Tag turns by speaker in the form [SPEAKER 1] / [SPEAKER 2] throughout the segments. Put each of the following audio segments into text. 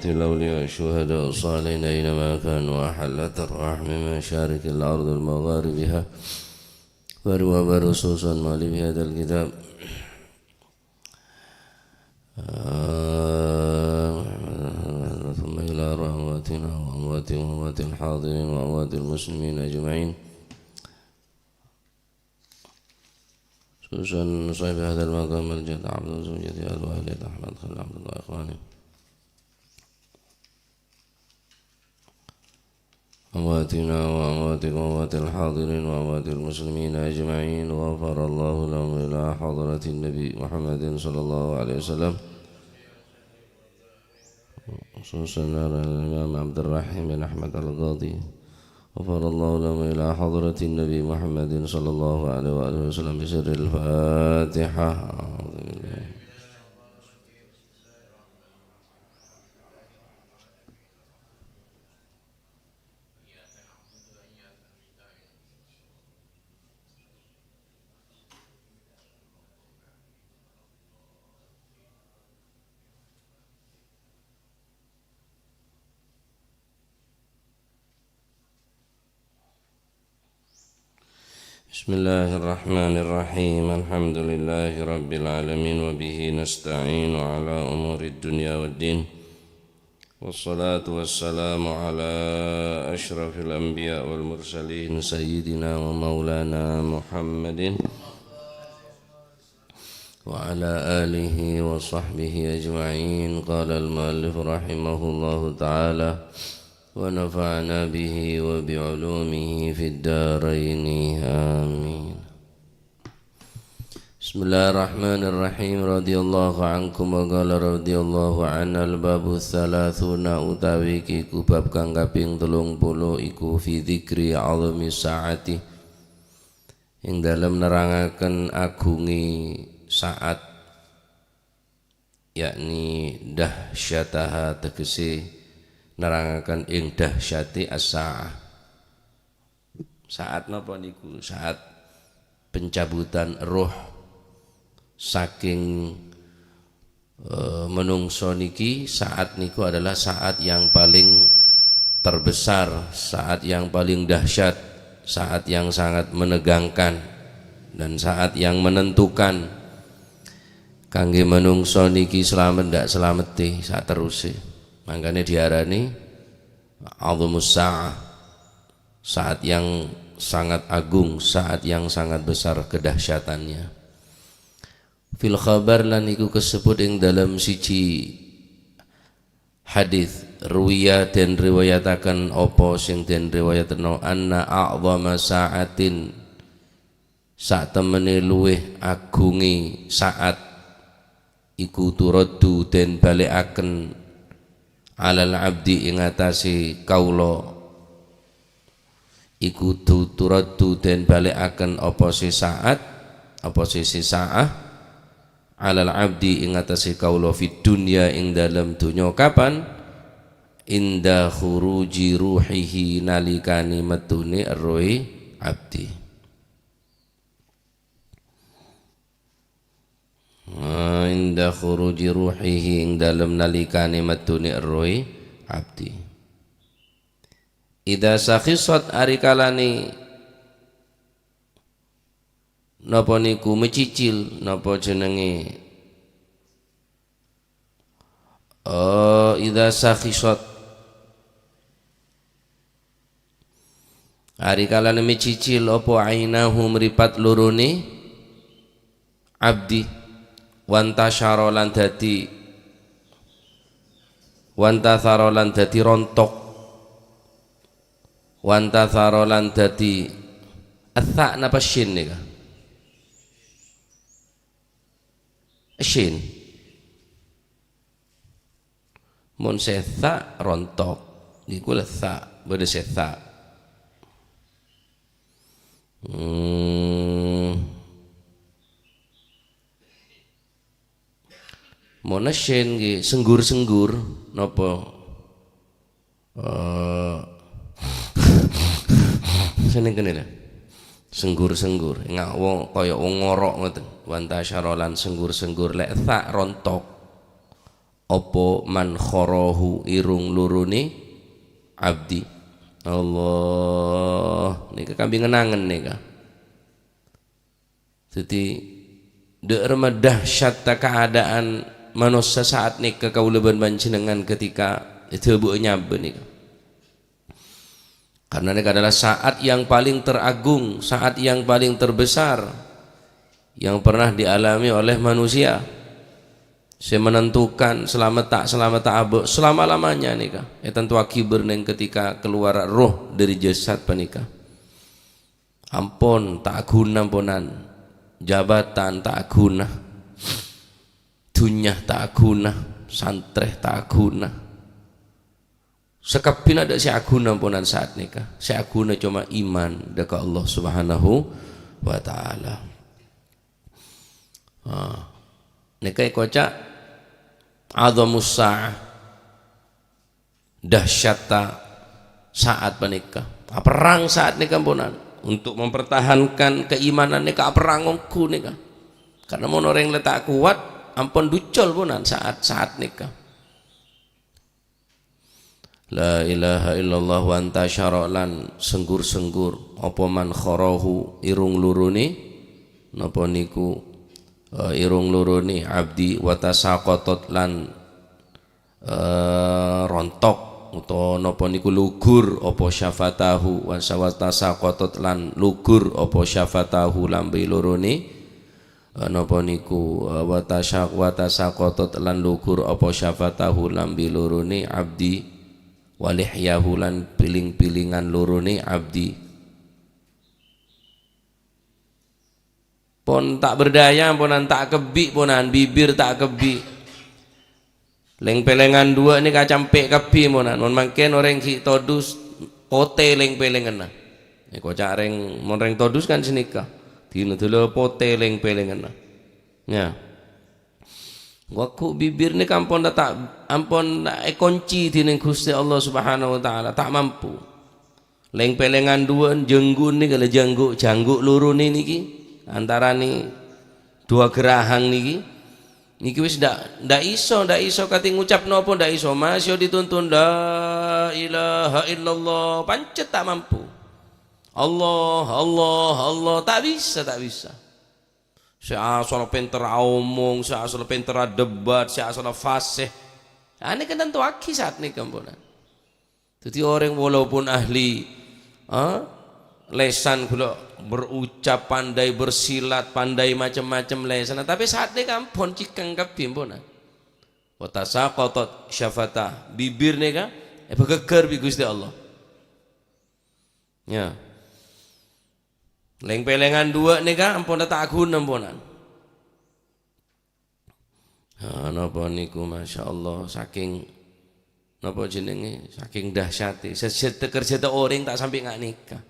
[SPEAKER 1] الأموات الأولياء الشهداء الصالحين أينما كانوا أحلت الأرواح من مشارق الأرض ومغاربها وبرصوصا مالي بهذا الكتاب ثم إلى أمواتنا وأموات الحاضرين وأموات المسلمين أجمعين خصوصا صاحب هذا المقام الجد عبد وزوجته الوالد أحمد خليل عبد الله إخواني أمواتنا وأمواتكم وأموات الحاضرين وأموات المسلمين أجمعين غفر الله لهم إلى حضرة النبي محمد صلى الله عليه وسلم خصوصا الإمام عبد الرحيم بن أحمد القاضي غفر الله لهم إلى حضرة النبي محمد صلى الله عليه وآله وسلم بسر الفاتحة. بسم الله الرحمن الرحيم الحمد لله رب العالمين وبه نستعين على أمور الدنيا والدين والصلاة والسلام على أشرف الأنبياء والمرسلين سيدنا ومولانا محمد وعلى آله وصحبه أجمعين. قال المؤلف رحمه الله تعالى ونفعنا به وبعلومه في الدارين آمين. بسم الله الرحمن الرحيم. رضي الله عنكم وقال رضي الله عن الباب الثلاثون utawi iku bab kang kaping 30 iku fi dzikri azmi saati ing dalem nerangaken agungi saat yakni dahsyataha tegese nerangaken ing dahsyati as-saah. Saat napa niku? Saat pencabutan roh saking menungso niki. Saat niku adalah saat yang paling terbesar, saat yang paling dahsyat, saat yang sangat menegangkan dan saat yang menentukan kangge menungso niki selamat ndak selamete saat teruse. Makanya diarani azumus sa'ah, saat yang sangat agung, saat yang sangat besar kedahsyatannya. Fil khabar lan iku kesebut ing dalam siji hadis ruwiya den riwayataken apa sing den riwayatno anna a'zama sa'atin sak temene luweh agungi saat iku turaddu den balekaken alal abdi ing atase kaula iku turaddu den balekaken apa saat apa sisi saah alal abdi ing atase kaula fid dunya ing dalam dunya kapan inda khuruji ruhihi nalikane metune rohe abdi. Inda khuruji ruhihi ing dalam nalikane metune rohe abdi. Idza sakhisat arikalane napa niku mecicil napa jenenge idza sakhisat arikalane mecicil apa ainahu mripat lorone abdi wantasyara lan dadi rontok wantathara lan dadi atha napa shin nika shin mun setha rontok niku letha beda setha monasyen nggih senggur-senggur napa seneng kene lho senggur-senggur ngawong kaya wong ngorok ngoten wanta syarolan senggur-senggur lek tak rontok opo man khorohu irung luruni abdi. Allah nika kambing ngenangen nika. Jadi deueur dahsyat keadaan manusia saat nika kaulaban panjenengan ketika itu bu nyabe nika. Karena nika adalah saat yang paling teragung, saat yang paling terbesar yang pernah dialami oleh manusia. Saya menentukan selamat tak abu selama-lamanya nikah. Tentu akibat neng ketika keluar roh dari jasad panika. Ampun tak guna ponan, jabatan tak guna, dunyah tak guna, santreh tak guna. Sekapin ada si aguna ponan saat nikah. Si aguna cuma iman dekat Allah Subhanahu wa taala. Nikah kocak azamus sa'ah dahsyata saat menikah. Perang saat nikah ponan untuk mempertahankan keimanan nikah perangku nikah. Karena mau orang letak kuat ampun ducol ponan saat nikah. La ilaha illallah wa anta syara'lan senggur-senggur apa man kharahu irung luruni napa niku irung luruni abdi watasaqatot lan rontok utawa napa niku lugur apa syafatahu wa watasaqatot lan lugur apa syafatahu lambe luruni napa niku watasaqatot lan lugur apa syafatahu lambe luruni abdi walihyahu lan piling-pilingan luruni abdi. Pon tak berdaya ponan tak kebi ponan bibir tak kebi leng pelengan dua ni kacampe kebi ponan mon mangken orang ki todus pote leng pelengan ni kocak reng mon reng todus kan senika dina dulu pote leng pelengan ya waku bibir ni kampon tak ampon kunci dina Gusti Allah Subhanahu wa taala tak mampu leng pelengan dua jenggun ni kalau jangguk lurun niki antara ni dua gerahang niki wis ndak iso kate ngucap napa ndak iso masih dituntun la ilaha illallah pancet tak mampu Allah tak bisa saya asal pinter omong saya asal pinter debat saya asal fasih ini kan tentu aki saat ini kampunan jadi orang walaupun ahli lesan kula berucap pandai bersilat pandai macam-macam lesan tapi saat ini kampun cikeng kabimpunan watasaqatat syafata bibir nika begeger bi Gusti Allah ya leng pelengan dua nika ampun tak guna ampunan napa niku masyaallah saking napa jenenge saking dahsyate kerja orang tak sampai ngak nikah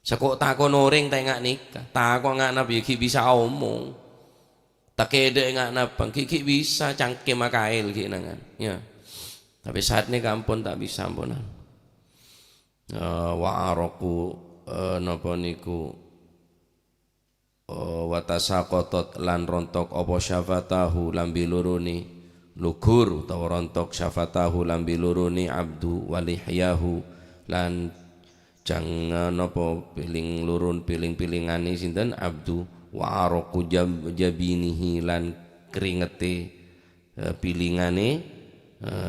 [SPEAKER 1] sekok takon orang tak ngak nikah takon ngak nabi ki bisa omong tak kede ngak napang ki bisa cangkem makail ki nangan ya tapi saat ini kampun tak bisa ampunan wa araku napa niku watasaqatat lan rontok apa syafatahu lambi luruni lugur utawa rontok syafatahu lambi luruni abdu walihyahu lan jangan apa piling lurun piling-pilingane sinten abdu wa araqu jabinihi lan keringete pilingane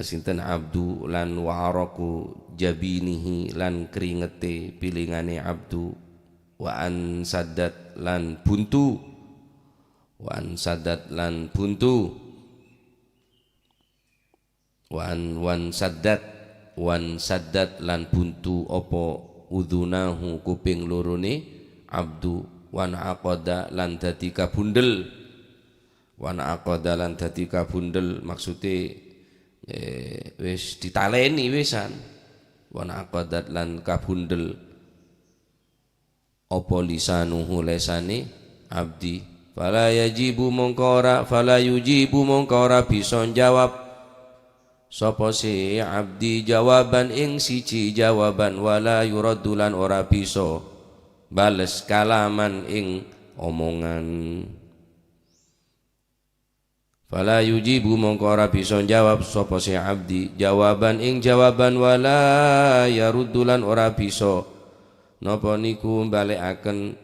[SPEAKER 1] sinten abdu lan wa araqu jabinihi lan keringete pilingane abdu wa an sadat lan buntu wan sadat lan buntu wan sadat lan buntu opo udhunahu kuping lurune abdu wan aqada lan dadi kabundel maksude wis ditaleni wisan wan aqadat lan kabundel apa lisanuhu lesani abdi fala yujibu mongkora bisa jawab sapa si abdi jawaban ing siji jawaban wala yuraddulan ora bisa bales kalaman ing omongan fala yujibu mongko ora bisa jawab sapa si abdi jawaban ing jawaban wala yaruddulan ora bisa napa niku balekaken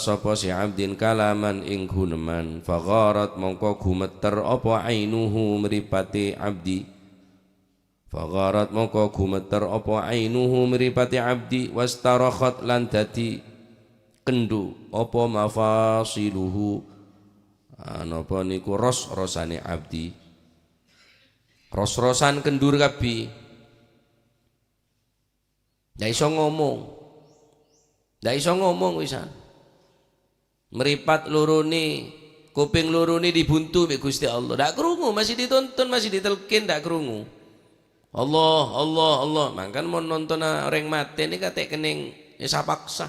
[SPEAKER 1] sapa si abdin kalaman ing guneman fagharat mongko gumeter apa ainuhu mripate abdi fagharat mongko gumeter apa ainuhu mripate abdi wastarakhat lan dadi kendu apa mafasiluhu napa niku ros-rosane abdi ros-rosan kendur kabeh ndak iso ngomong wisan meripat lorone kuping lorone dibuntu mek Gusti Allah ndak krungu masih ditonton masih ditelkin ndak krungu Allah mangkan mau nonton orang mati ini kate kening ya paksa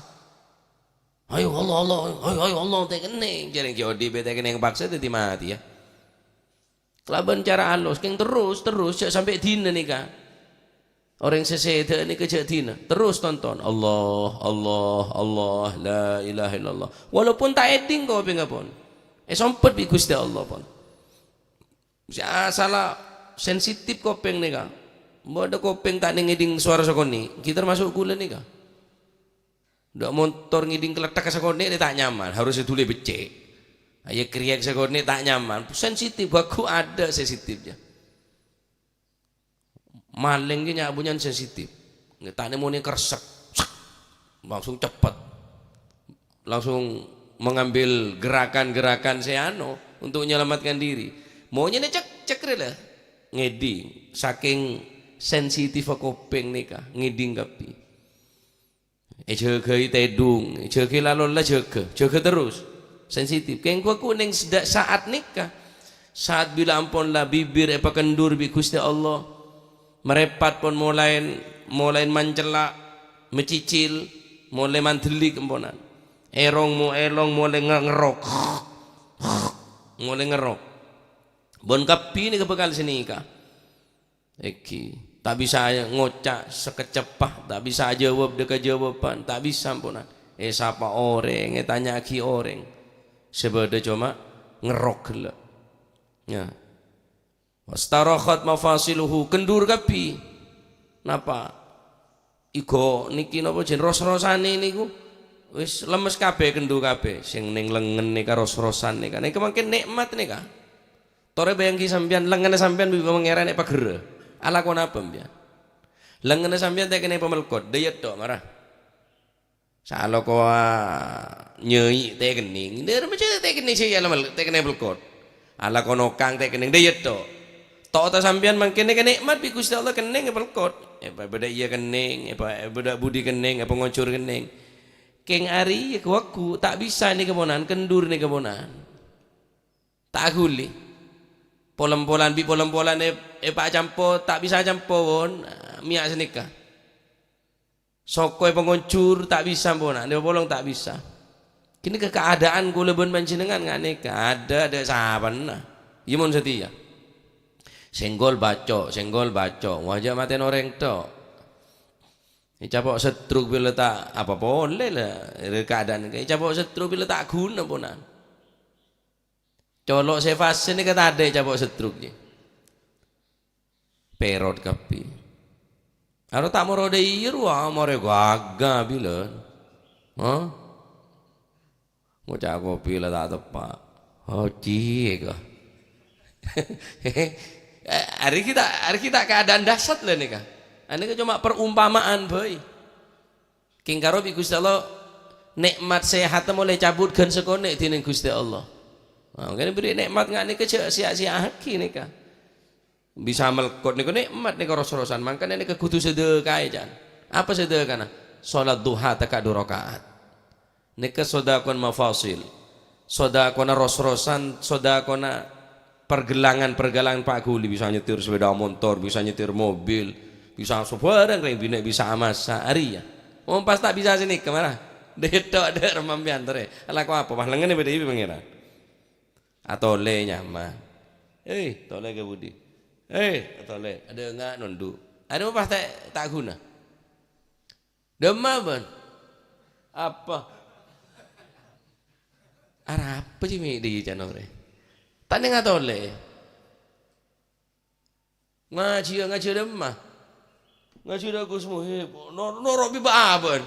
[SPEAKER 1] ayo Allah teh kening jarang jodi bete kening paksa dadi mati ya kelaban cara halus keng terus sampai dina nika orang sesede ini kejak dina terus tonton Allah la ilaha illallah walaupun tak eding kau pengapun sompet bi Gusti Allah pun salah sensitif kopeng nika mau ada kopeng tak ngiding suara sakoni kita termasuk gula nika ndak motor ngiding keletak sakoni dia tak nyaman harus ditule becek ayo kriak sakoni tak nyaman sensitif aku ada sensitifnya maling ge nyabunyan sensitif ngetane muni kersek langsung cepat langsung mengambil gerakan-gerakan seano untuk menyelamatkan diri maunya cek lah ngeding saking sensitif kuping nika ngeding kapi jaga tedung jaga lalu lah jaga terus sensitif keng ku ning saat nikah saat bila ampun lah bibir apa kendur bi Gusti Allah merepat pun mulai mencelak mencicil mulai mandelik emponan elong mulai ngerok bon kapi ini kebekal sini kah iki tak bisa ngocak sekecepah tak bisa jawab deka jawaban tak bisa emponan siapa orang tanya ki orang sebeda cuma ngerok gila ya wastarakhat mafasiluhu kendur kapi napa igo niki napa jen ros-rosane niku wis lemes kabeh kendur kabeh sing ning lengen nika ros-rosan nika nek mangke nikmat nika tore bayangki sampean lengene sampean bisa mengerane pagere ala kon apa mbiyen lengene sampean tek kene pemelkot deyet tok marah salo ko nyei tek kening der mece tek kening sih ala tek kene pelkot ala kono kang tek kening deyet tok tok ta sampean mangkene nikmat bi Gusti Allah kening pelkot beda iya kening beda budi kening apa ngocur kening keng ari aku tak bisa nih kemonan kendur nih kemonan tak guli polam-polan bi polam-polan pak campo tak bisa campo won miak senika soko pengoncur tak bisa ponan dia bolong tak bisa kini keadaan kula ben panjenengan ngane ada sahaban nah imun setia senggol bacok wajah maten orang tok capok setruk bila tak apa boleh lah keadaan kayak capok setruk bila tak guna ponan colok sevas ini kata ada capok setruknya perot kapi aro tak mau rode iru more gaga bila mau cak kopi lah tak tepak cie hari kita keadaan dahsyat lah nih kah ini cuma perumpamaan boy king karo bi Gusti Allah nikmat sehat mulai cabutkan sekone dening Gusti Allah makanya beri nikmat nggak nih sia-sia haki nih kah bisa melkot nih nikmat nih ros-rosan makanya nih kudu sedekah jan apa sedekah kana salat duha tak 2 rakaat nih sedekah mafasil sedekah ros-rosan sedekah pergelangan Pak Guli bisa nyetir sepeda motor, bisa nyetir mobil, bisa sebarang yang bina bisa amasa hari ya. Pas tak bisa sini kemana? Detok ada remampian tere. Ala kau apa? Lengan beda ibu pengira. Atau le nyaman. Tole ke budi. Tole ada enggak nundu. Ada apa tak guna? Demam ban. Apa? Arah apa sih mi di channel Tak neng atole. Ngaji demah. Ngaji aku semua norok bi baaban.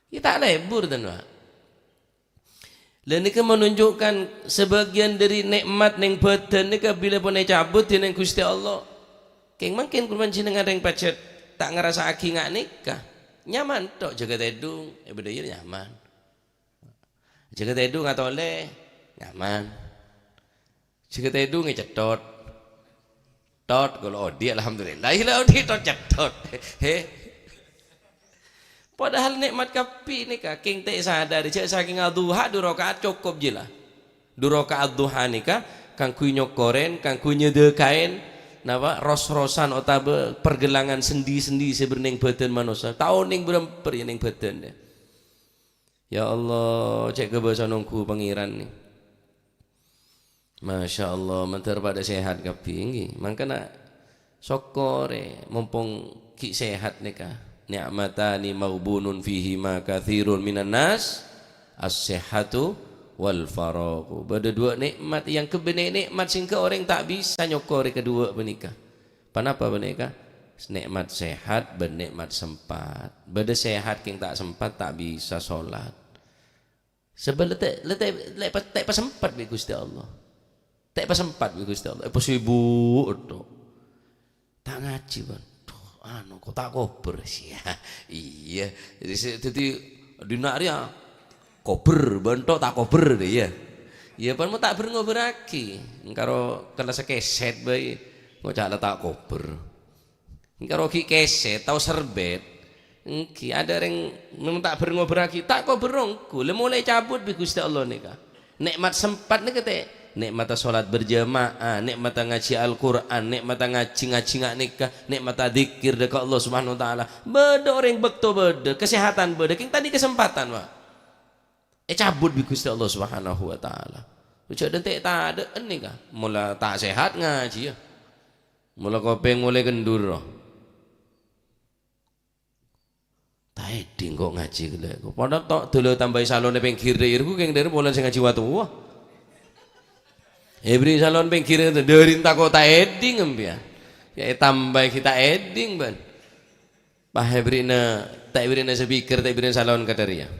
[SPEAKER 1] Kita lebur dan Pak. Lain menunjukkan sebagian dari nikmat neng badan ni bila pun cabut di neng Gusti Allah. Keng makin kurban jenengan yang pacet tak ngerasa aki ngak nikah. Nyaman tok jaga tedung, bedanya nyaman. Jaga tedung atau le nyaman. Jaga tedung ngecetot. Tot kalau odi alhamdulillah. Ilah odi tot cetot. Padahal nikmat kapi nikah king tak sadar cek saking duha 2 rakaat cukup je lah. 2 rakaat duha nikah kang kunyok koren kang kunyede kain napa ros-rosan otabe pergelangan sendi-sendi seberning badan manusia. Tahun ning beremper ning badan deh. Ya Allah cek kebasa nungku pangeran ni. Masya Allah mentar pada sehat kapi ini. Makanya sokore mumpung ki sehat nikah. Ni'matani maghbunun fihi ma kathirun minan nas as-sihhatu wal faraghu. Bada 2 nikmat yang kebenar nikmat sehingga orang tak bisa nyokori kedua menikah. Kenapa menikah? Nikmat sehat dan nikmat sempat. Bada sehat king tak sempat tak bisa solat. Sebab letak sempat bi Gusti Allah. Tak sempat bi Gusti Allah. Pas sibuk tok. Tak ngaji ban. Anu kok tak kober sih ya. Iya jadi dinaria kober bentok tak kober deh ya. Iya pan mau tak berngoberaki karo kena sekeset bayi mau cak tak kober karo ki keset tau serbet ki ada yang memang tak berngoberaki tak koberongku le mulai cabut bi Gusti Allah nikah nikmat sempat nih kete nikmat salat berjamaah, nikmat ngaji Al-Qur'an, nikmat ngaji ngak nikah, nikmat zikir dekat Allah Subhanahu wa taala. Beda orang bekto beda, kesehatan beda. King tadi kesempatan, Pak. Cabut bi Gusti Allah Subhanahu wa taala. Ucap dentek tak ada nikah. Mula tak sehat ngaji ya. Mula kopeng mulai kendur. Tak eding kok ngaji gele. Padahal tok dulu tambah salone pinggir ku keng dari bulan sing ngaji watu. Wah. Ebri salon pinggir itu dari tak kota eding empia. Ya tambah kita eding ban. Pak Hebrina tak Hebrina speaker tak Hebrina salon kadaria.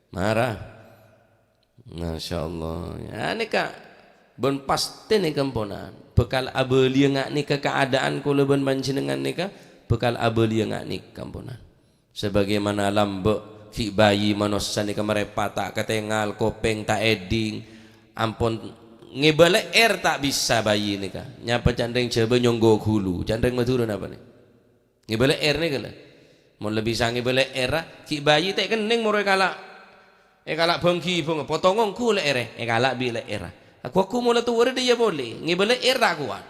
[SPEAKER 1] Marah. Masya Allah. Ya nikah bon pasti nih kamponan. Bekal abeli ngak nikah keadaan kula ben panjenengan nikah bekal abeli ngak nikah kamponan. Sebagaimana lambek fi bayi manusia nikah merepat tak ketengal kopeng tak eding ampun ngebale air tak bisa bayi ni kan nyapa candring coba nyonggo hulu candring madurun apa nih ngebale air ni kala mau lebih sang ngebale air ki bayi tak kening moro kalak bangki bang potongong ku le air kalak bi le air aku mula tuwar dia boleh ngebale air tak kuat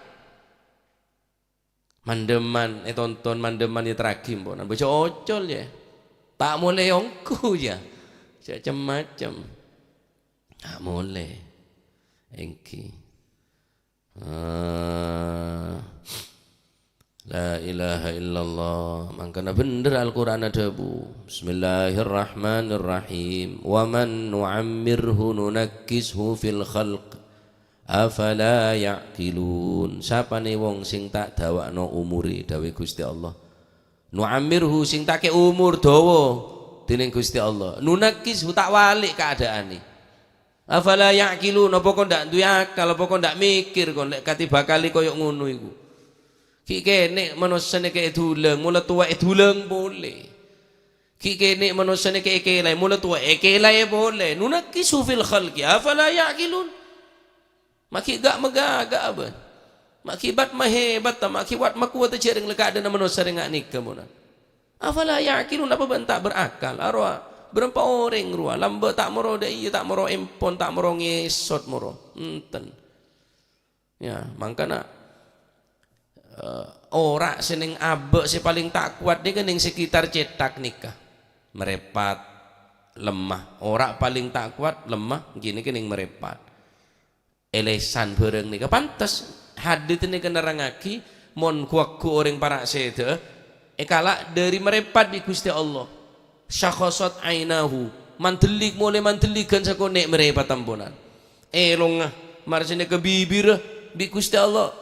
[SPEAKER 1] mandeman tonton mandeman ya terakim bonan baca ocol ya tak boleh ongku ya macam-macam tak boleh engki la ilaha illallah mangkana bener Al-Quran ada bu Bismillahirrahmanirrahim wa man nu'ammirhu nunakkishu fil khalq afala ya'qilun siapa nih wong sing tak dawakno umuri dawe Gusti Allah nu'ammirhu sing tak ke umur dawa dening Gusti Allah nunakkishu tak walik keadaane afala ya'qilun apa kok ndak duwe akal apa kok ndak mikir kok lek kati bakali koyo ngono iku ki kene manusia nek eduleng mula tuwa eduleng boleh ki kene manusia nek ekelai mula tuwa ekelai boleh nunaki sufil khalqi afala ya'qilun maki gak megagak ban maki bat mahebat ta maki wat makuat jereng lek ada manusia ngak nikah monan afala ya'qilun apa bentak berakal arwah berapa orang ruah lambat tak moro dai tak moro empon tak moro ngesot moro enten ya mangkana ora seneng abek si paling tak kuat dia kan yang sekitar cetak nikah merepat lemah ora paling tak kuat lemah gini kan yang merepat elesan bareng nikah pantas hadit ini kena rangaki mon kuakku orang para seda kalak dari merepat di Gusti Allah syakhasat ainahu mantelik mulai mantelikan sako nek merepat tamponan longah marsine ke bibir bi Gusti Allah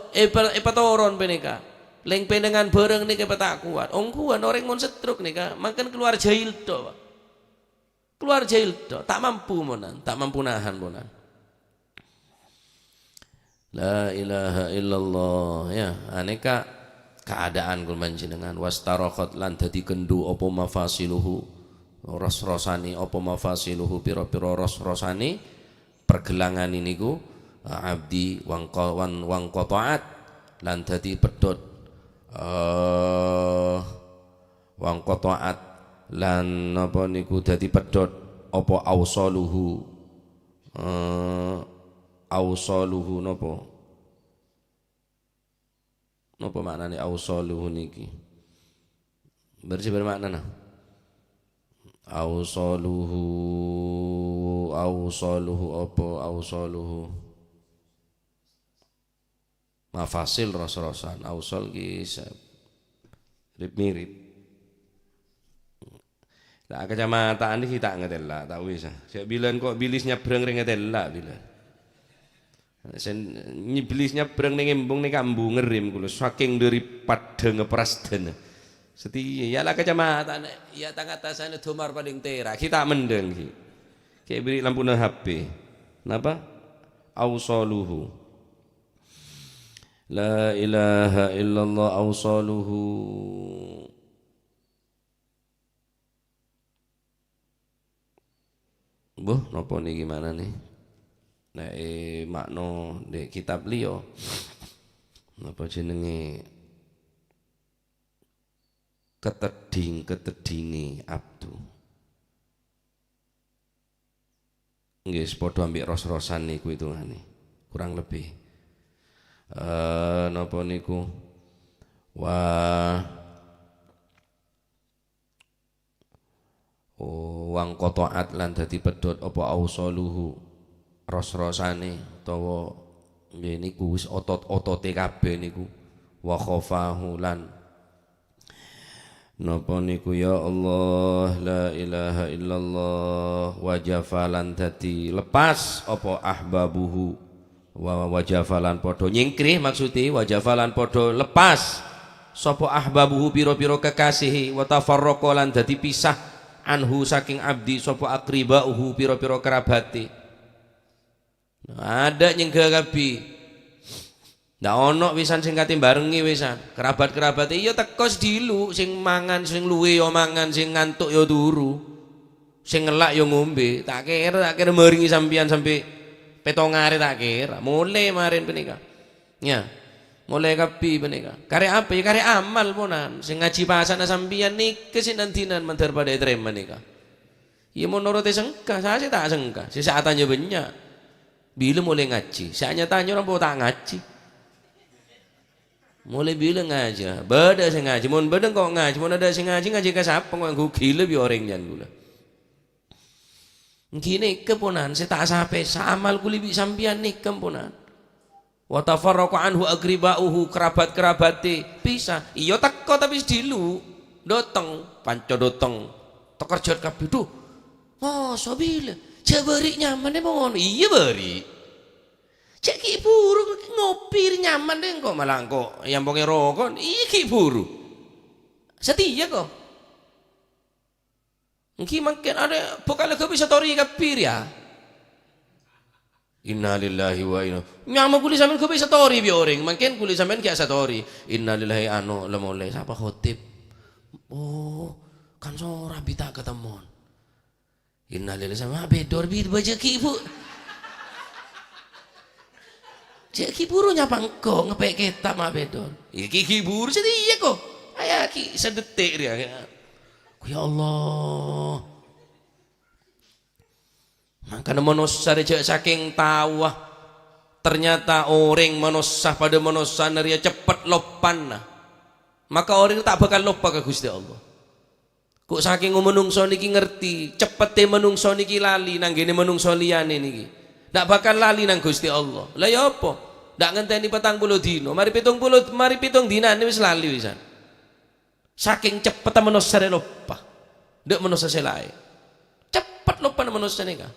[SPEAKER 1] patoron penika leng pendengan bareng nika tak kuat ongkuan orang mun setruk nika makan keluar jahil to keluar jahil to tak mampu nahan monan. La ilaha illallah ya aneka keadaan kul panjenengan wastarokhat lan dadi kendu apa mafasiluhu ros-rosani apa mafasiluhu pira-pira ros-rosani pergelangan niku abdi wang qataat lan dadi pedhot wang qataat lan apa niku dadi pedhot apa ausaluhu napa maknane ausaluhu niki bersih bermakna nah ausaluhu apa ausaluhu mafasil ros-rosan ausal ki mirip lah kacamataan iki tak ngetela tak wis sik bilen kok bilis nyebrang ring ngetela bilen sen iblis nyebrang ning embung ning kambu ngerim kula saking daripada ngeprasden seti ya lah kacamataan ya tang atasane domar paling tera kita mendeng ki kayak beri lampu HP napa ausaluhu la ilaha illallah ausaluhu boh napa niki gimana nih nek makna di kitab liya napa jenenge ketedhinge abdu nggih padha ambek ros-rosan niku hitungane kurang lebih napa niku wang qataat lan dadi pedhot apa ausaluhu ros-rosane utawa nggih niku wis otot-otote kabeh niku wa khafahu lan napa niku ya Allah la ilaha illallah wajafalan dadi lepas apa ahbabuhu wajafalan podo nyingkrih maksudnya wajafalan podo lepas sapa ahbabuhu pira-pira kekasihi wa tafarraqa lan dadi pisah anhu saking abdi sapa aqribauhu pira-pira kerabate ada nyengga kabeh ndak ono wisan sing kate barengi wisan kerabat-kerabate iya teko sedilu sing mangan sing luwe ya mangan sing ngantuk ya turu sing ngelak ya ngombe tak kira meringi sampean sampai petongare tak kira mulai marin penika ya mulai kapi penika kare apa ya kare amal ponan sing ngaji pasana sampean niki sinantinan mantar pada trem menika ya menurut sengka saya tak sengka saat tanya banyak bila mulai ngaji saya tanya orang tak ngaji mulai bila ngaji beda sing ngaji mun beda kok ngaji mun ada sing ngaji ke siapa kok gila bi orang jan gula gini keponan saya tak sampai samal kuli bi sampian nih keponan wa tafarraqa anhu aqribauhu kerabat-kerabate bisa iya teko tapi dilu doteng panco doteng tekerjot kabeh duh masa bila jabari nyaman e ngono iya bari cek ki buru ngopi nyaman deh kok malah kok yang ponge rokok iya ki buru setia kok mungkin makin ada pokal ke bisa tori kapir ya innalillahi wa inna nyama kuli sampean ke bisa tori bi orang makin kuli sampean kayak satori innalillahi anu lemole siapa khotib oh kan seorang bita ketemuan innalillahi sama bedor bi baca ki ibu cek ki buru nyapa engko ngepek kitab mah bedor iki ki buru setia kok aya ki sedetik dia ya Allah makanya manusia rejek saking tawah ternyata orang manusia pada manusia naria cepat lopan maka orang tak bakal lupa ke Gusti Allah kok saking menungso niki ngerti cepete menungso niki lali nanggene menungso liyane niki ndak bakal lali nang Gusti Allah lah ya apa ndak ngenteni 40 dino mari 7 dinane wis lali wisan saking cepet manusia lupa ndak manusia selae cepet lupa manusia nika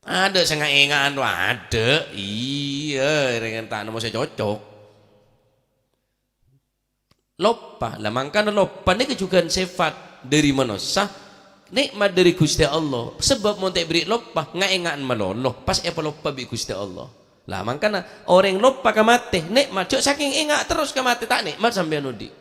[SPEAKER 1] Ada sengaengaan tuh ada. Iya, dengan tak mau saya cocok. Lopa, lah mangkana lopa ini juga sifat dari manusia, nikmat dari Gusti Allah. Sebab mau tak beri lopa, ngaengaan maloloh, pas apa lopa bi Gusti Allah. Lah mangkana orang lopa kamate, nikmat cok saking enggak terus kamate tak nikmat sampai nudi.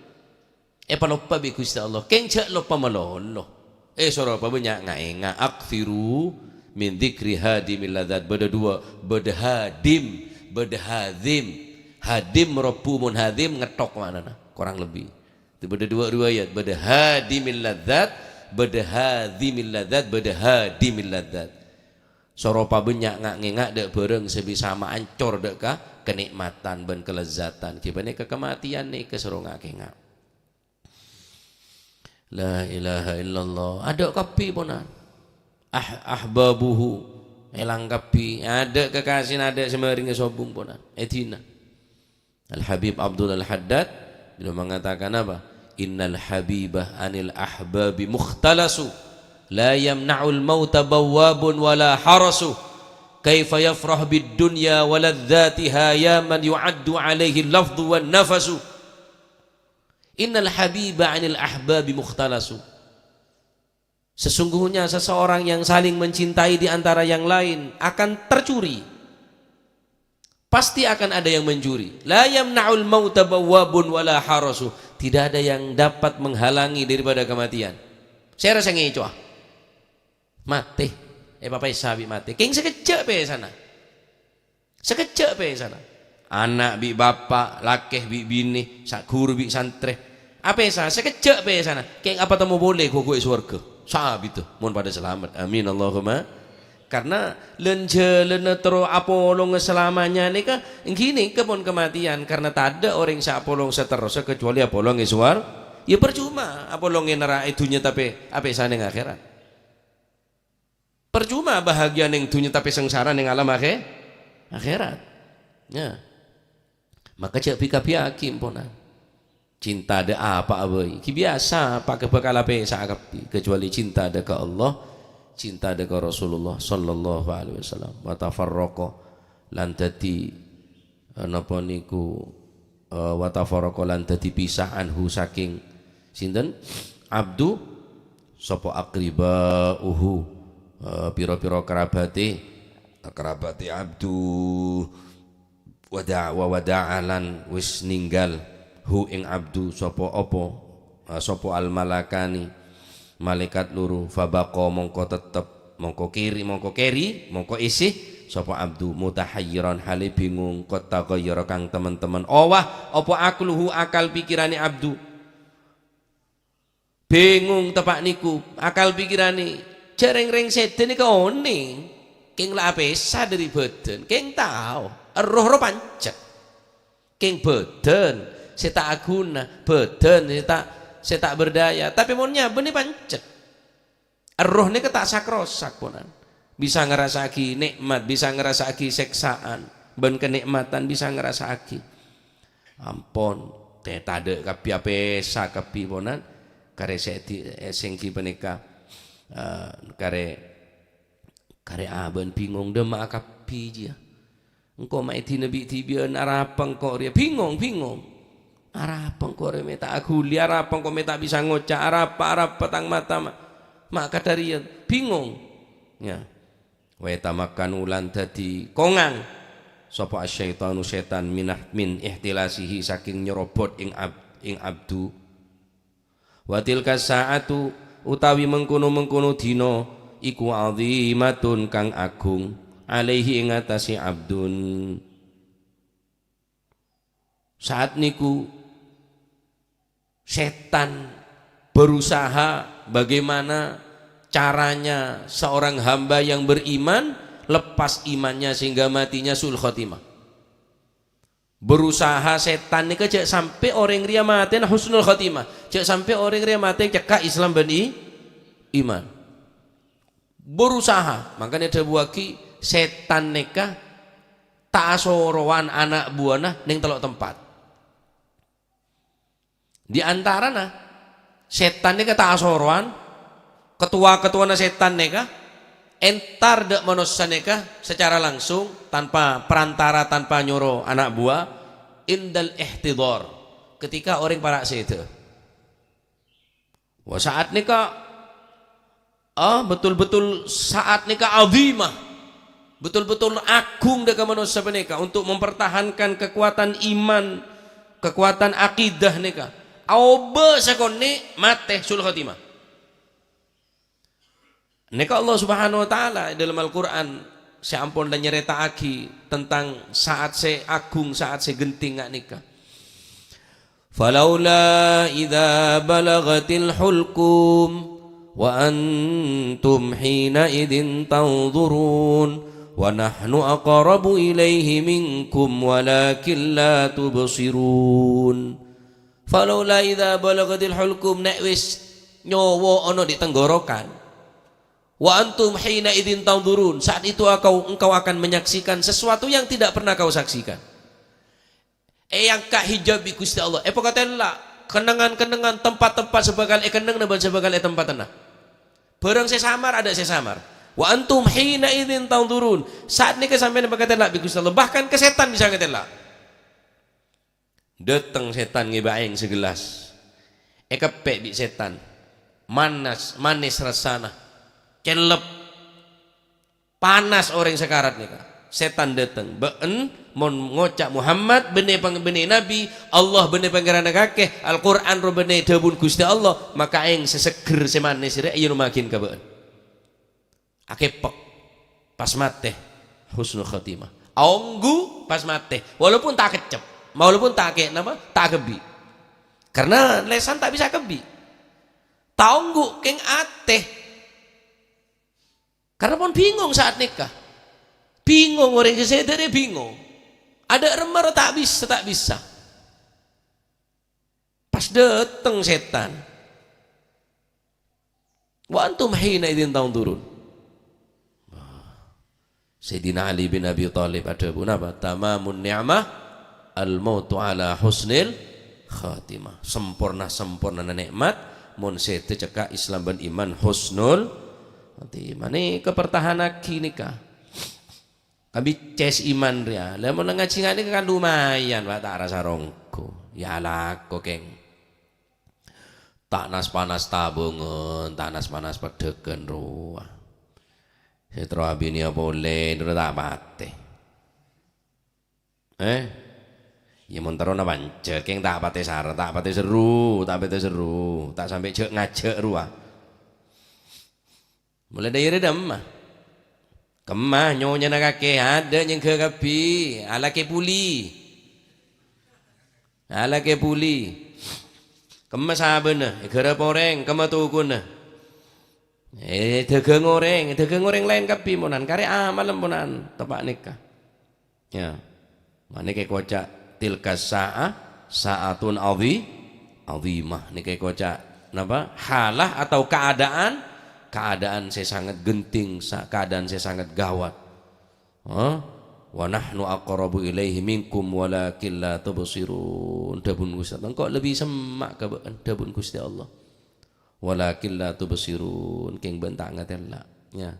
[SPEAKER 1] Apa lopa bi Gusti Allah, kencak lopa maloloh. Suara apa banyak ngaenga akfiru min dzikri hadimil ladzat beda dua beda hadim hadim rabbumun hadim ngetok mana nah kurang lebih itu beda dua riwayat beda hadimil ladzat beda hadimil ladzat beda hadimil ladzat soropa banyak ngak dek bareng sebisa sama ancor dek kah kenikmatan dan kelezatan kibane kematian nih keseru ngak la ilaha illallah ada kapi ponan ahbabuhu elang kapi ada kekasih ada semering sobung ponan etina Al Habib Abdul Al Haddad beliau mengatakan apa innal habibah anil ahbabi mukhtalasu la yamna'ul mauta bawwabun wala harasu kaifa yafrah bid dunya waladzatiha ya man yu'addu alaihi lafdhu wan nafasu innal habiba anil ahbabi mukhtalasu sesungguhnya seseorang yang saling mencintai di antara yang lain akan tercuri. Pasti akan ada yang mencuri. La yamna'ul mauta bawwabun wala harasu. Tidak ada yang dapat menghalangi daripada kematian. Saya rasa ngeco. Mati. Papai sabi mati. King sekejap pe sana. Sekejap pe sana. Anak bi bapak, lakeh bi bini, sak guru bi santre. Apa sana? Sekejap pe sana. King apa temu boleh kok surga. Sahabat itu, mohon pada selamat. Amin Allahumma. Karena lena tero apolong selamanya nih kan, gini kepon kematian karena tak ada orang yang apolong seterusnya kecuali apolong iswar. Ya percuma apolong nera itunya tapi apa sana yang akhirat. Percuma bahagia neng itunya tapi sengsara neng alam akhirat. Ya. Maka cek pika hakim ponan. Cinta ada apa aboy ki biasa pakai bekal apa sakapi kecuali cinta ada ke Allah cinta ada ke Rasulullah sallallahu alaihi wasallam wa tafarraqa lan dadi napa niku wa tafarraqa lan dadi pisah anhu saking sinten abdu sapa aqribauhu pira-pira kerabate abdu wada'alan wis ninggal hu ing abdu sopo opo sopo al malakani malaikat luru fabaqo mongko tetep mongko keri mongko isih sopo abdu mutahayyiran hale bingung kota ghayyara kang teman-teman owah opo akluhu akal pikirane abdu bingung tepak niku akal pikirane jereng-reng seden iki oning king la apesa dari badan king tau roh pancet king badan saya tak guna badan saya tak berdaya tapi maunya benih pancet roh ini ketak sakrosak ponan bisa ngerasaki nikmat bisa ngerasaki seksaan ben kenikmatan bisa ngerasaki ampun teh tade kapi apesa kapi ponan kare sengki penika kare aben bingung demak kapi dia engkau maiti nabi tibian arapang kok dia bingung arapang kok meta aguli arapang kok meta bisa ngocak arap petang mata mak kadarian bingung ya wa tamakan ulan dadi kongang sapa asyaitanu setan min ihtilasihi saking nyerobot ing abdu wa tilka saatu utawi mengkono dina iku azimatun kang agung alaihi ing atase abdun saat niku setan berusaha bagaimana caranya seorang hamba yang beriman lepas imannya sehingga matinya sul khotimah. Berusaha setan ini cek sampai orang ria mati husnul khotimah, cek sampai orang ria mati cekak Islam bani iman. Berusaha, makanya ada buaki setan neka tak asorowan anak buana neng telok tempat. Di antara setan ini kata asoroan ketua-ketua setan neka entar dek manusia nikah secara langsung tanpa perantara, tanpa nyuruh anak buah, indal ihtidhar, ketika orang para itu wah saat nikah betul-betul saat nikah azimah, betul-betul agung dek manusia nikah untuk mempertahankan kekuatan iman, kekuatan akidah nikah. Auba sakone mate sul khatimah. Nika Allah Subhanahu wa taala dalam Al-Qur'an seampun dan nyeritaake tentang saat se agung, saat se genting ngak nikah. Falaula idza balagatil hulqum wa antum hina idin tanzurun wa nahnu aqrabu ilaihi minkum walakin la tubsirun. Falaula idza balagatil hulqum, nek wis nyawa ana di tenggorokan, wa antum hina idzin tanzurun, saat itu engkau akan menyaksikan sesuatu yang tidak pernah kau saksikan. Yang kak hijabi Gusti Allah. Pokatella kenangan-kenangan tempat-tempat sebagal kenang dan sebagal tempat tanah. Barang sesamar ada sesamar. Wa antum hina idzin tanzurun, saat ini kesampean pokatella bi Gusti Allah. Bahkan ke setan bisa ngetella. Datang setan ngebaeng segelas. Kepek bi setan. Manis rasana. Celep panas orang sekarat nih, setan datang been mon ngocak Muhammad bene Nabi Allah bene pangeran kakek Al-Qur'an ro bene dawuh Gusti Allah, maka aing seseger semanis rek yen makin ka been akepek pas mate husnul khatimah, aunggu pas mate walaupun tak kecep, walaupun tak ke nama tak kebi, karena lesan tak bisa kebi, taunggu keng ateh. Karena pun bingung saat nikah, bingung orang kesedere bingung, ada remar tak bisa. Pas dateng setan, wa antum hina idzin tanzurun. Sayyidina Ali bin Abi Thalib ada pun apa? Tamamun ni'mah al-mautu ala husnil khatimah. Sempurna nikmat mun sete cekak Islam dan iman husnul nanti mana kepertahanan nikah kami ces iman ria lemon ngaji ini kan lumayan pak tak rasa rongko ya lako keng tak nas panas tabungan tak nas panas pedegen ruah setelah bini boleh dulu tak pate ya montero na pancet keng tak pate sar tak pate seru tak sampai cek ngajak ruah. Mulai dari redam kemah nyonya nak kakek ada yang ke kapi ala ke puli kemah sabena kera poreng kemah tukun dagang orang lain kapi monan kare amal monan tepak nikah ya mana ke kocak tilka saatun azimah nih ke kocak napa halah atau keadaan saya sangat genting, keadaan saya sangat gawat. Wa nahnu aqrabu ilaihi minkum walakin la tubsirun. Dabun Gusti Allah. Kok lebih semak ke dabun Gusti Allah. Walakin la tubsirun. Keng bentak ngatella. Ya.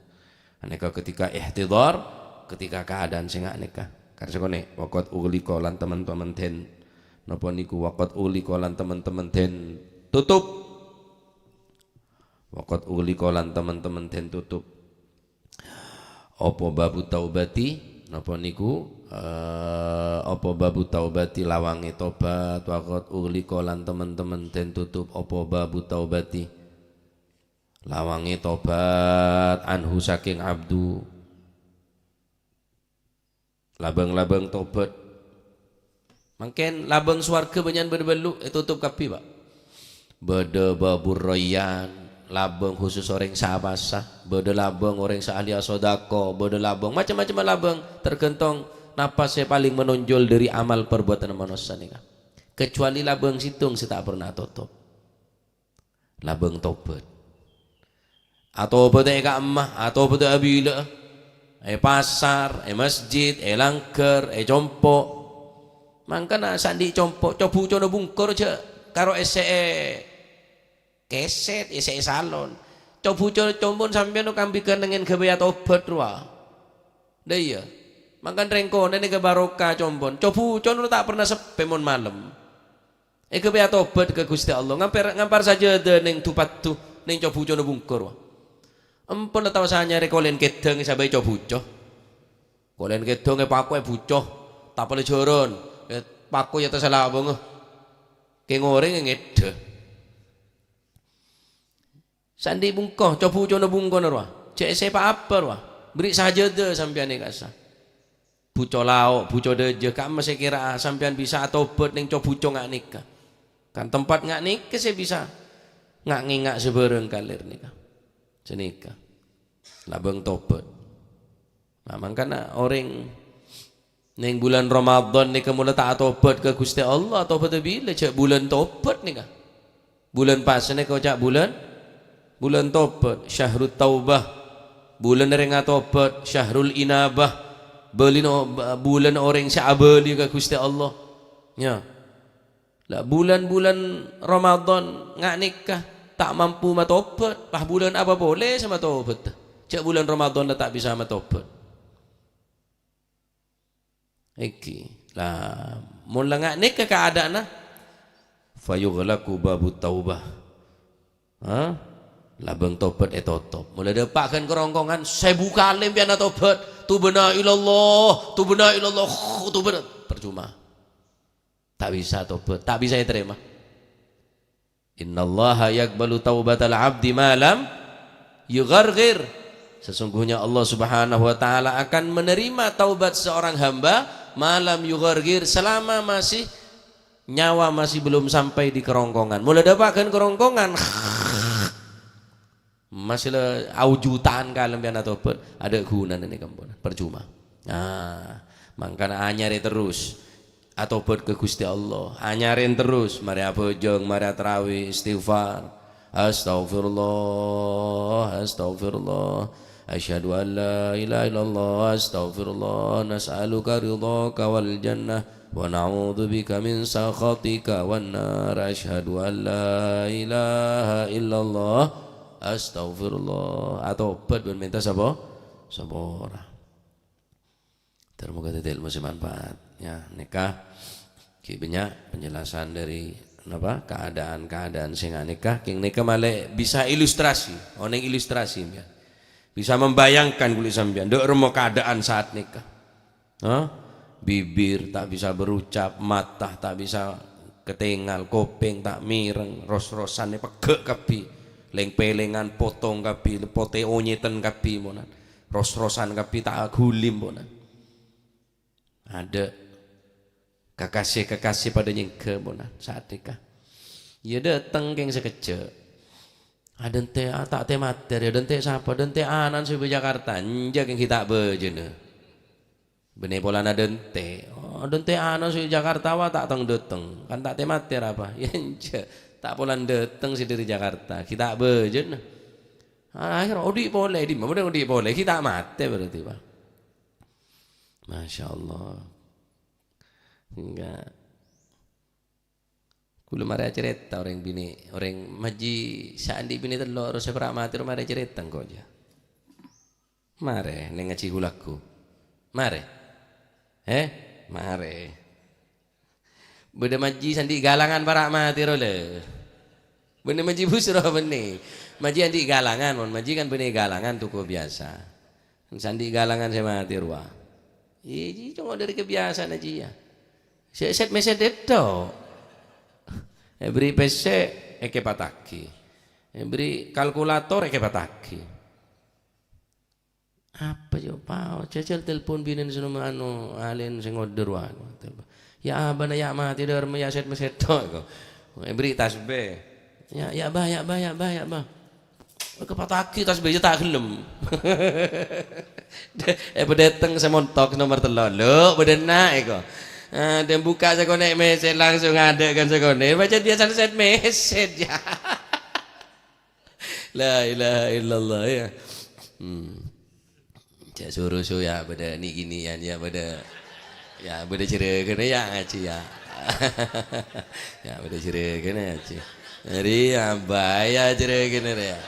[SPEAKER 1] Aneka ketika ihtidhar, ketika keadaan sing aneka. Karena sekone waqat ughliqa lan teman-teman den napa niku waqat ughliqa lan teman-teman den tutup. Waqat ughliqa lan teman-teman den tutup apa babu taubati napa niku apa babu taubati lawange tobat. Waqat ughliqa lan teman-teman den tutup apa babu taubati lawange tobat anhu saking abdu labang-labang tobat mangken labang swarga banyak berbelu tutup kapi pak bada babur royan labang khusus orang sahabasah, beda labang orang seahli sodako, beda labang macam-macam labang tergantung napas saya paling menonjol dari amal perbuatan manusia nih. Kecuali labang situng saya tak pernah tutup. Labang tobat. Atau pada eka emak, atau pada abila, pasar, masjid, langker, compok. Mangkana sandi compok, cobu cono bungkur aja karo keset isi salon cobu combon sampean kambikan dengan kebaya tobat ruah. Dah iya. Makan rengko nene ke barokah combon. Cobu cono tak pernah sepe mon malam. Kebaya tobat ke Gusti Allah. Ngampar saja de neng tupat tu neng cobu cono bungkur. Ampun tahu saya nyari kolen kedeng sabai cobu co. Kolen kedeng paku bucoh. Tak boleh joron. Paku ya tersalah abang. Ke ngoreng ngede. Sandi bungkoh cobu cono bungkoh narwa. Cek sepa apa ruah. Beri saja de sampean ni kasa. Buco lauk, buco deje, kamu saya kira sampean bisa tobat neng coba buco ngak nikah. Kan tempat ngak nikah saya bisa ngak ngingak sebereng kalir nikah. Senikah. Labang tobat. Nah, makanya orang neng bulan Ramadan nikah mula tak tobat ke Gusti Allah tobat bila cak bulan tobat nikah. Bulan pas nikah cak bulan tobat, syahrul taubah. Bulan rengat tobat, syahrul inabah. Bulan orang sya'abali ke Gusti Allah ya lah bulan-bulan Ramadan ngak nikah tak mampu matobat lah bulan apa boleh sama tobat cak bulan Ramadan tak bisa matobat iki lah mula ngak nikah keadaan fayughlaqu babut taubah labang tobat etotop mulai dapatkan kerongkongan saya buka alim piana tobat tubna ilallah tu benar percuma tak bisa tobat tak bisa diterima innallaha yaqbalu taubatal abdi malam yugharghir sesungguhnya Allah subhanahu wa ta'ala akan menerima taubat seorang hamba malam yugharghir selama masih nyawa masih belum sampai di kerongkongan mulai dapatkan kerongkongan masih aujutaan kalem piana tobat ada guna ini kampung percuma makanya anyari terus atobat ke Gusti Allah anyarin terus mari abojong mari tarawih istighfar astaghfirullah asyhadu an la ilaha illallah astaghfirullah nas'aluka ridhaka wal jannah wa na'udzubika min sakhatika wan nar asyhadu an la ilaha illallah astagfirullah atau obat dan minta sabor termoga tidak ilmu manfaat ya nikah banyak penjelasan dari apa keadaan sing nikah king nikah malah bisa ilustrasi ilustrasi ya bisa membayangkan kulit sampean ndek remo keadaan saat nikah bibir tak bisa berucap mata tak bisa ketinggal kopeng tak mireng ros-rosan pegek kapi leng pelengan potong kapi pote onyetan kapi monan ros-rosan kapi tak gulim monan ada kekasih pada nyengke monan saat nikah ya datang geng sekejap ada ente tak teh materi ada ente siapa ada ente anan sebu Jakarta njak yang kita bejene bener pola ada ente anan sebu Jakarta wa tak tang datang kan tak teh materi apa ya njak tak polan datang sih dari Jakarta kita bejen akhir odi boleh di mana odi boleh kita mati berarti Pak Masya Allah enggak kula mari cerita orang bini orang maji sandi bini telur harus seberapa mati mari cerita kok aja mare neng ngaji kulaku mare mare beda maji sandi galangan para mati role bener maji busro bener maji andi galangan maji kan bener galangan tuku biasa sandi galangan saya mati ruah ini cuma dari kebiasaan aja ya set meset itu beri PC eke pataki beri kalkulator eke pataki apa coba cecil telepon binin senum anu alin sing order wae ya abana ya mati der ya set meset to beri tasbih ya bah kepataki tasbih tak gelem bedeteng semontok nomor 3 lho bedena eko dan buka sekone message langsung ada kan sekone baca dia sunset message ya la ilaha illallah ya cak suruh ya pada ni ginian ya pada cere kena ya ngaji ya ya pada cere kena ngaji jadi ya bahaya cere kena ya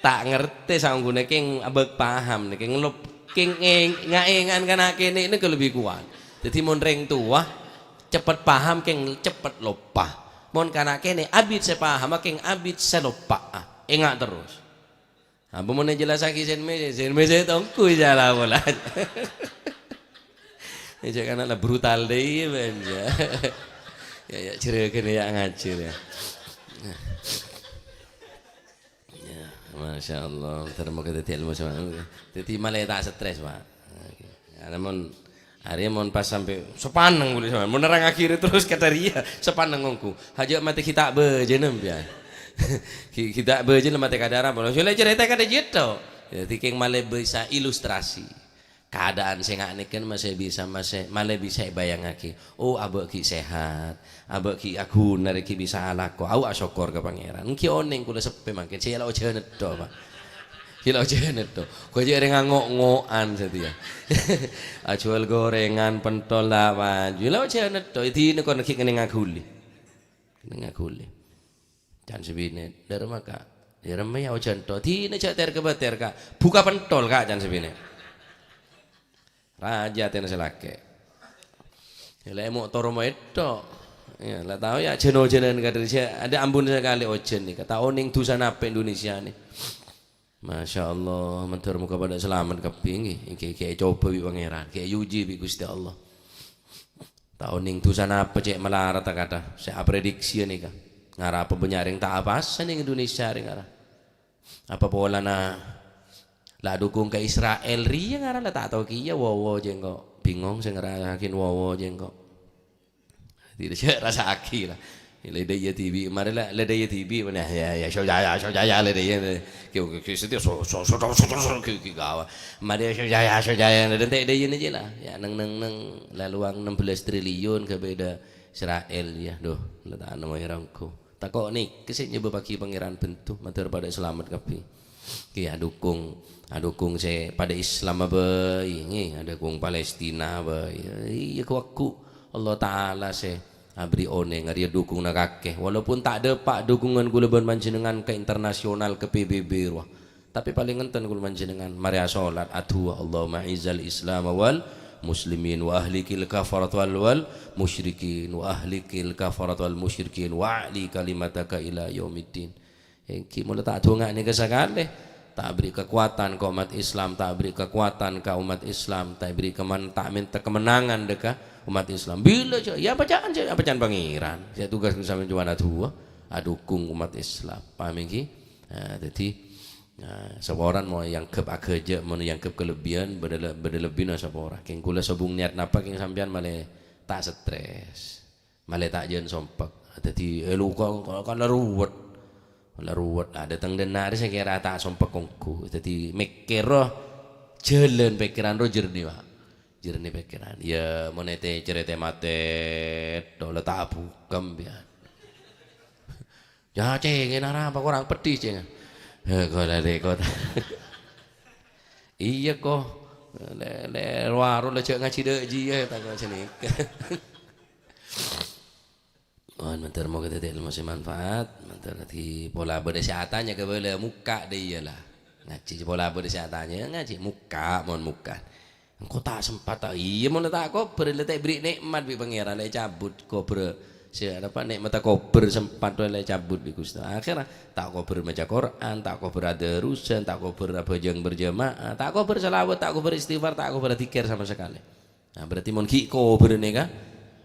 [SPEAKER 1] tak ngerti sanggune king abek paham nih king lup king ngaengan kana kene ini lebih kuat. Jadi mun ring tua cepet paham king cepet lupa. Mun kana kene abid sepaham king abid selupa. Ingat terus. Apa mun jelas lagi sen mese tongku jala bola. Ya karena lah brutal deh banja. Ya cerita kene ya ngajir ya. Masya Allah, terima kasih ilmu sama. Jadi malah tak stres pak. Namun hari mon pas sampai sepaneng boleh sama. Menerang akhir terus kata dia sepaneng ngongku. Hajat mati kita berjenem ya. Kita berjenem mati kadara. Boleh cerita kada jito. Jadi keng malah bisa ilustrasi keadaan saya nggak kan masih bisa malah bisa bayangake. Oh abek ki sehat. Abek ki aku nari ki bisa alako au asyukur ke pangeran ki oneng kula sepe mangke saya la ojenet to Pak kila ojenet to ko je ngok-ngokan setia ajual gorengan pentol la maju la ojenet to idi ne kon ki ngene ngaguli dan sebine dari maka ya remeh ojen to di ne cak ter ka buka pentol kak jan sebine raja ten selake le mo toro mo itu ya lah tahu ya jeno-jenen kader saya ada ampun sekali ojen nih kata oning dusan apa Indonesia nih Masya Allah mentur muka pada selamat keping kayak coba bi pangeran kayak yuji bi Gusti Allah tahu ning dusan apa cek melarat kata saya prediksi nih kak ngara apa penyaring tak apa nih Indonesia nih ngara apa pola na lah dukung ke Israel ria ngara lah tak tahu kia wowo jengkok bingung saya ngarakin wowo jengkok tidak saya rasa aki lah ledaya TV kemarin lah ledaya TV mana ya Syojaya ledaya kau setiap gawa mari Syojaya dan ledaya ni je lah ya neng laluang 16 triliun ke beda Israel ya doh letak nama irangku tak kok nih kesini berbagi pangeran bentuk mater pada selamat kapi kia adukung saya pada Islam apa ini ada kung Palestina apa iya aku Allah Ta'ala saya abri one ngari dukung nakake walaupun tak ada pak dukungan kula ban panjenengan ke internasional ke PBB wah tapi paling ngenten kula panjenengan mari salat adu Allahumma izal Islam wal muslimin wa ahlikil kafarat wal musyrikin wa ahlikil kafarat wal musyrikin wa ali kalimataka ila yaumiddin ki mula tak dongakne kesakale tak beri kekuatan ke umat Islam tak beri kekuatan ke umat Islam tak beri minta kemenangan dekat umat Islam bila ya bacaan pangeran saya tugas bersama juana tua adukung umat Islam paham iki jadi seorang mau yang kep akeja mau yang kep kelebihan berlebih na seorang keng kula sebung niat napa keng sampean malah tak stres malah tak jen sompak jadi elu kan laruwet datang dena ada saya kira tak sompak kongku jadi mikir jalan pikiran jernih Pak jernih pikiran ya monete cerita mate do letak bukem biar ya cengin arah apa kurang pedih cengin kok lari kok iya kok le warung lecek ngaji deji ya tak kau sini mantar mau kita ilmu manfaat mantar di pola berdesatannya ke boleh muka dia lah ngaji pola berdesatannya ngaji muka mohon muka engkau tak sempat tak iya mau tak kau berletak beri nikmat bi pangeran le cabut kau siapa apa nikmat kau bersempat le cabut bi Gusti akhirnya tak kau berbaca Quran tak kau berada rusan tak kau berabajang berjamaah tak kau berselawat tak kau beristighfar tak kau berzikir sama sekali nah berarti mon ki kau bernega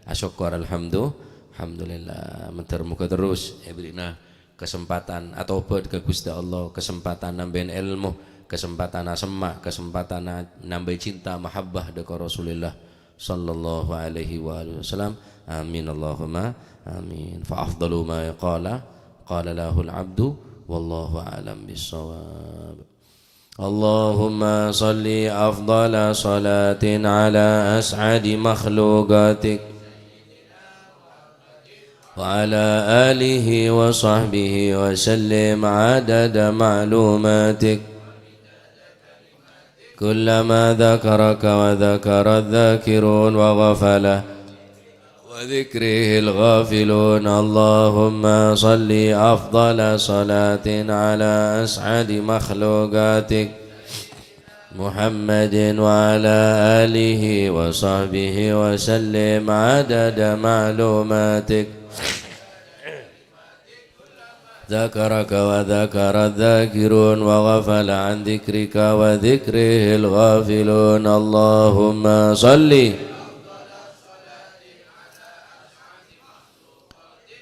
[SPEAKER 1] asyukur alhamdulillah mentar muka terus berilah kesempatan atau buat ke Gusti Allah kesempatan nambahin ilmu kesempatan semak kesempatan nambah cinta mahabbah dekat Rasulullah sallallahu alaihi wasallam amin Allahumma amin fa afdalu ma qala lahul abdu wallahu alam bissawab Allahumma salli afdala salatin ala as'adi makhluqatik وعلى آله وصحبه وسلم عدد معلوماتك كلما ذكرك وذكر الذاكرون وغفله وذكره الغافلون. اللهم صل أفضل صلاة على أسعد مخلوقاتك محمد وعلى آله وصحبه وسلم عدد معلوماتك. ذكرك وذكر الذاكرون وغفل عن ذكرك وذكره الغافلون. اللهم صل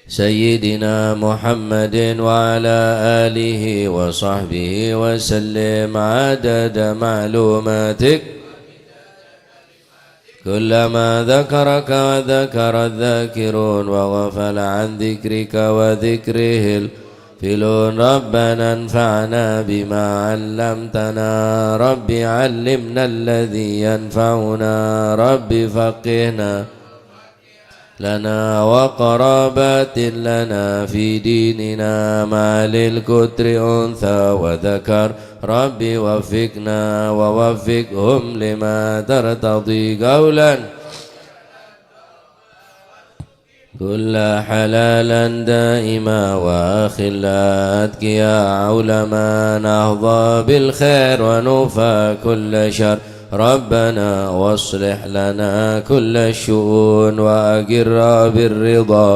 [SPEAKER 1] سيدنا محمد وعلى آله وصحبه وسلم عدد معلوماتك. كلما ذكرك وذكر الذاكرون وغفل عن ذكرك وذكره الغافلون. ربنا انفعنا بما علمتنا. رب علمنا الذي ينفعنا. رب فقهنا لنا وقرابات لنا في ديننا. ما للكتر أنثى وذكر. ربي وفقنا ووفقهم لما ترتضي قولا كل حلالا دائما وأخلاتك يا علماء. نهضى بالخير ونوفى كل شر. ربنا واصلح لنا كل الشؤون وأقر بالرضا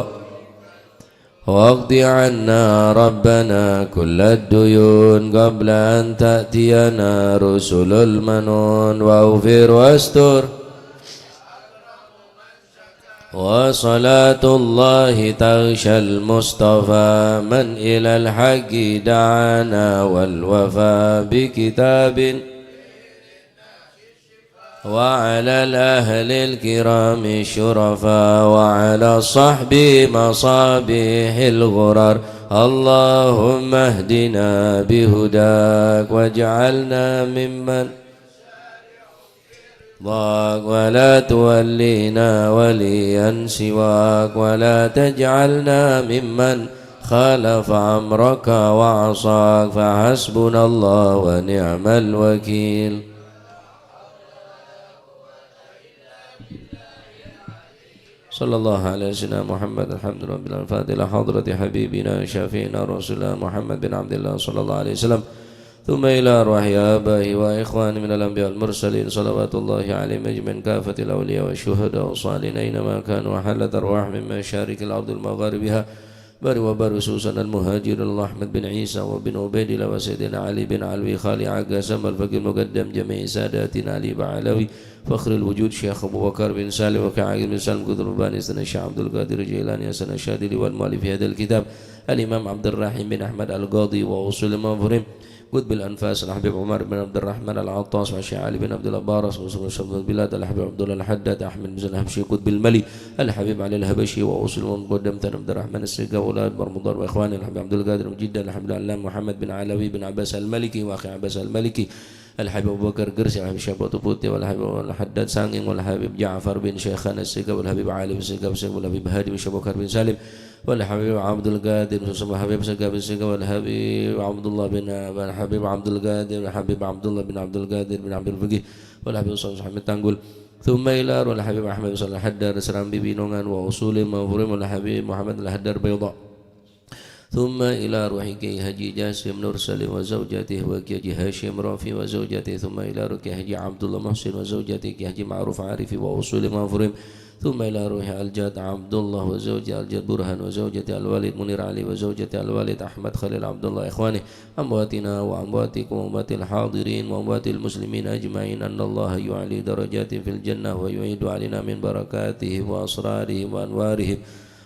[SPEAKER 1] واقض عنا ربنا كل الديون قبل أن تأتينا رسل المنون. واغفر واستر. وصلاة الله تغشى المصطفى من إلى الحق دعانا والوفاء بكتاب وعلى الأهل الكرام الشرفاء وعلى الصحب مصابيح الغرر. اللهم اهدنا بهداك واجعلنا ممن ضاق ولا تولينا وليا سواك ولا تجعلنا ممن خالف أمرك وعصاك. فحسبنا الله ونعم الوكيل. صلى الله على سيدنا محمد. الحمد لله رب العالمين. الفاتحة حضرة حبيبنا شفيعنا رسول الله محمد بن عبد الله صلى الله عليه وسلم. ثم إلى أرواح آبائه وإخوانه من الأنبياء المرسلين صلوات الله عليهم أجمعين كافة الأولياء والشهداء والصالحين أينما كانوا. وحلت أرواح من مشارق الأرض المغاربها بر وبر سوسن المهاجر الله أحمد بن عيسى وبن عبيد الله وسيدنا علي بن علوي خالي عقاسم الفقيه المقدم جميع ساداتنا علي بعلوي فخر الوجود شيخ أبو بكر بن سالم وكعاقل بن سالم قطرباني سنة الشيخ عبد القادر الجيلاني سنة الشاذلي والمؤلف في هذا الكتاب الإمام عبد الرحيم بن أحمد القاضي وأصول المنظورين قطب الأنفاس الحبيب عمر بن عبد الرحمن العطاس وشيخ علي بن عبد البارس وصول شباب البلاد الحبيب عبد الله الحداد أحمد بن الهبشي قطب الملي الحبيب علي الهبشي وأصول المقدم عبد الرحمن السقا وأولاد برمضان وإخواني الحبيب عبد القادر جدا الحبيب العلام محمد بن علوي بن عباس الملكي وأخي عباس الملكي الحبيب أبو بكر قرسي والحبيب شابوت بوتي والحبيب الحداد سانغين والحبيب جعفر بن شيخان السقا والحبيب علي بن السقا والحبيب هادي بن شبوكر بن سالم والحبيب عبد القادر بن حبيب سقا بن سقا والحبيب عبد الله بن الحبيب عبد القادر والحبيب عبد الله بن عبد القادر بن عبد الفقيه والحبيب صلى الله عليه وسلم ثم إلى والحبيب أحمد صلى الله عليه وسلم سلام ببي نونgan وأصول مغفورين والحبيب محمد الحدار بيضاء ثم إلى روحك حجي جاسم نور سليم وزوجته وكي هاشم رافي وزوجته ثم إلى روحك حجي عبد الله محسن وزوجته حجي معروف عارفي وأصول مغفورين ثم إلى روح الجاد عبد الله وزوجة الجاد برهان وزوجة الوالد منير علي وزوجة الوالد أحمد خليل عبد الله. إخواني أمواتنا وأمواتكم وأموات الحاضرين وأموات المسلمين أجمعين أن الله يعلي درجات في الجنة ويعيد علينا من بركاته وأسراره وأنواره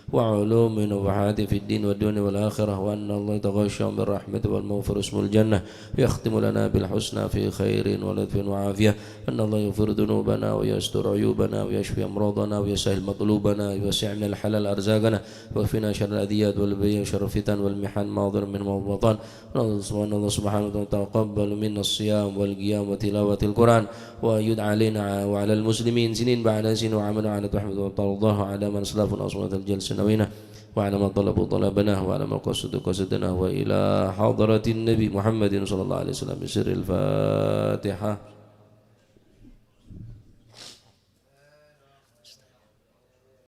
[SPEAKER 1] وعلوم ونفحات في الدين والدنيا والآخرة وأن الله يتغشى بالرحمة والمغفر اسم الجنة ويختم لنا بالحسنى في خير ولطف وعافية أن الله يغفر ذنوبنا ويستر عيوبنا ويشفي أمراضنا ويسهل مطلوبنا ويوسع من الحلال أرزاقنا ويكفينا شر الأذيات والبلية وشر الفتن والمحن ما ظهر من وبطن الله سبحانه وتعالى تقبل منا الصيام والقيام وتلاوة القرآن ويد علينا وعلى المسلمين سنين بعد سنين وعمل على تحمد الله على من أسلافنا أصوات الجلسة نوينا وعلى ما طلبوا طلبنا وعلى ما قصدوا قصدنا وإلى حضرة النبي محمد صلى الله عليه وسلم بسر الفاتحة.